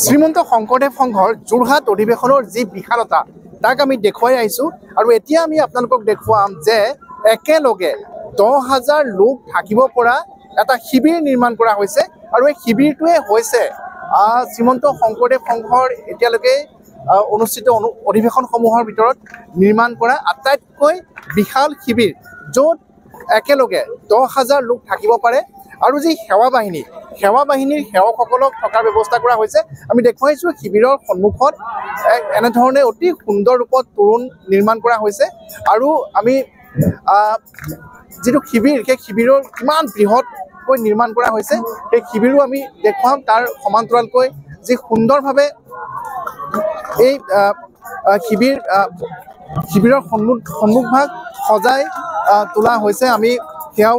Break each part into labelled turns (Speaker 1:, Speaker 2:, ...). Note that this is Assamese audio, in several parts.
Speaker 1: শ্ৰীমন্ত শংকৰদেৱ সংঘৰ যোৰহাট অধিৱেশনৰ যি বিশালতা তাক আমি দেখুৱাই আহিছোঁ আৰু এতিয়া আমি আপোনালোকক দেখুৱাম যে একেলগে 10,000 লোক থাকিব পৰা এটা শিবিৰ নিৰ্মাণ কৰা হৈছে আৰু এই শিবিৰটোৱে হৈছে শ্ৰীমন্ত শংকৰদেৱ সংঘৰ এতিয়ালৈকে অনুষ্ঠিত অধিৱেশনসমূহৰ ভিতৰত নিৰ্মাণ কৰা আটাইতকৈ বিশাল শিবিৰ য'ত একেলগে 10,000 লোক থাকিব পাৰে আৰু যি সেৱা বাহিনীৰ সেৱকসকলক থকাৰ ব্যৱস্থা কৰা হৈছে আমি দেখুৱাইছোঁ শিবিৰৰ সন্মুখত এনেধৰণে অতি সুন্দৰ ৰূপত তোৰণ নিৰ্মাণ কৰা হৈছে আৰু আমি যিটো শিবিৰ সেই শিবিৰৰ কিমান বৃহৎকৈ নিৰ্মাণ কৰা হৈছে সেই শিবিৰো আমি দেখুৱাম তাৰ সমান্তৰালকৈ যি সুন্দৰভাৱে এই শিবিৰৰ সন্মুখভাগ সজাই তোলা হৈছে আমি সেয়াও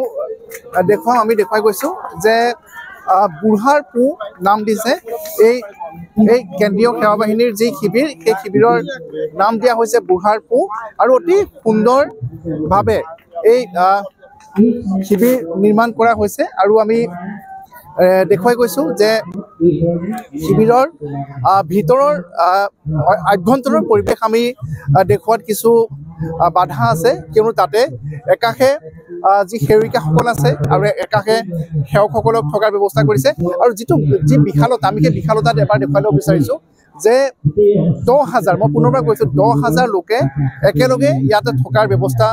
Speaker 1: দেখুৱাম আমি দেখুৱাই গৈছোঁ যে বুঢ়াৰ পু নাম দিছে এই কেন্দ্ৰীয় সেৱা বাহিনীৰ যি শিবিৰ সেই শিবিৰৰ নাম দিয়া হৈছে বুঢ়াৰ পু আৰু অতি সুন্দৰভাৱে এই শিবিৰ নিৰ্মাণ কৰা হৈছে আৰু আমি দেখুৱাই গৈছোঁ যে শিবিৰৰ ভিতৰৰ আভ্যন্তৰৰ পৰিৱেশ আমি দেখুৱাত কিছু বাধা আছে কিয়নো তাতে একাষে যি সেৱিকাসকল আছে আৰু একাষে সেৱকসকলক থকাৰ ব্যৱস্থা কৰিছে আৰু যি বিশালতা আমি সেই বিশালতাত এবাৰ দেখুৱাই ল'ব বিচাৰিছোঁ যে 10,000 মই পুনৰবাৰ কৈছোঁ 10,000 লোকে একেলগে ইয়াতে থকাৰ ব্যৱস্থা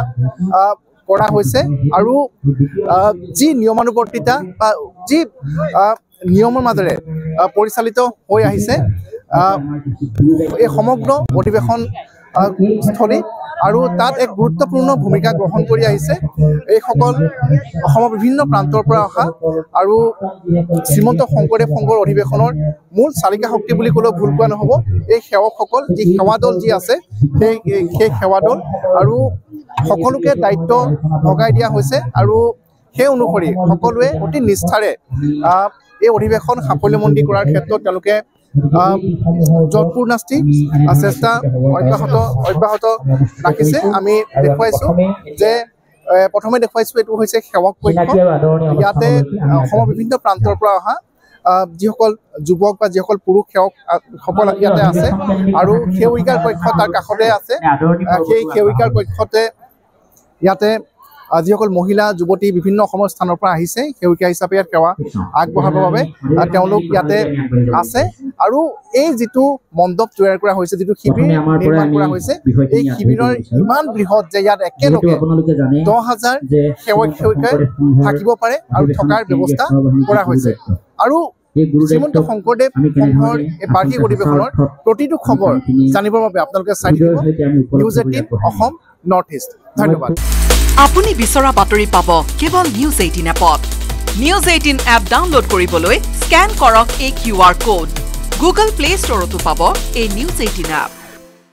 Speaker 1: কৰা হৈছে আৰু যি নিয়মানুৱৰ্তিতা বা যি নিয়মৰ মাজেৰে পৰিচালিত হৈ আহিছে এই সমগ্ৰ অধিৱেশন স্থলী আৰু তাত এক গুৰুত্বপূৰ্ণ ভূমিকা গ্ৰহণ কৰি আহিছে এইসকল অসমৰ বিভিন্ন প্ৰান্তৰ পৰা অহা আৰু শ্ৰীমন্ত শংকৰদেৱ সংঘৰ অধিৱেশনৰ মূল চালিকা শক্তি বুলি ক'লেও ভুল কোৱা নহ'ব এই সেৱকসকল যি সেৱা দল যি আছে সেই সেৱা দল আৰু সকলোকে দায়িত্ব ভগাই দিয়া হৈছে আৰু সেই অনুসৰি সকলোৱে অতি নিষ্ঠাৰে এই অধিৱেশন সাফল্যমণ্ডিত কৰাৰ ক্ষেত্ৰত তেওঁলোকে যৎপূৰ্ণাস্তি চেষ্টা অব্যাহত ৰাখিছে আমি দেখুৱাইছোঁ যে প্ৰথমে দেখুৱাইছোঁ এইটো হৈছে সেৱক পক্ষ ইয়াতে অসমৰ বিভিন্ন প্ৰান্তৰ পৰা অহা যিসকল যুৱক বা যিসকল পুৰুষ সেৱকসকল ইয়াতে আছে আৰু সেৱিকাৰ পক্ষ তাৰ কাষতে আছে সেই সেৱিকাৰ পক্ষতে ইয়াতে যিসকল মহিলা যুৱতী বিভিন্ন অসমৰ স্থানৰ পৰা আহিছে সেৱিকা হিচাপে ইয়াত সেৱা আগবঢ়াবৰ বাবে তেওঁলোক ইয়াতে আছে আৰু এই যিটো মণ্ডপ তৈয়াৰ কৰা হৈছে যিটো শিবিৰ নিৰ্মাণ কৰা হৈছে এই শিবিৰৰ ইমান বৃহৎ যে ইয়াত একেলগে 10,000 সেৱক সেৱিকাই থাকিব পাৰে আৰু থকাৰ ব্যৱস্থা কৰা হৈছে আৰু শ্ৰীমন্ত শংকৰদেৱ সংঘৰ এই বাৰ্ষিক অধিৱেশনৰ প্ৰতিটো খবৰ জানিবৰ বাবে আপোনালোকে চাই থাকিব নিউজ 18 অসম নৰ্থ ইষ্ট ধন্যবাদ
Speaker 2: আপুনি বিচৰা বাতৰি পাব কেৱল নিউজ 18 এপত নিউজ 18 এপ ডাউনলোড কৰিবলৈ স্ক্যান কৰক এই QR কোড গুগল প্লে ষ্টৰতো পাব এই নিউজ 18 এপ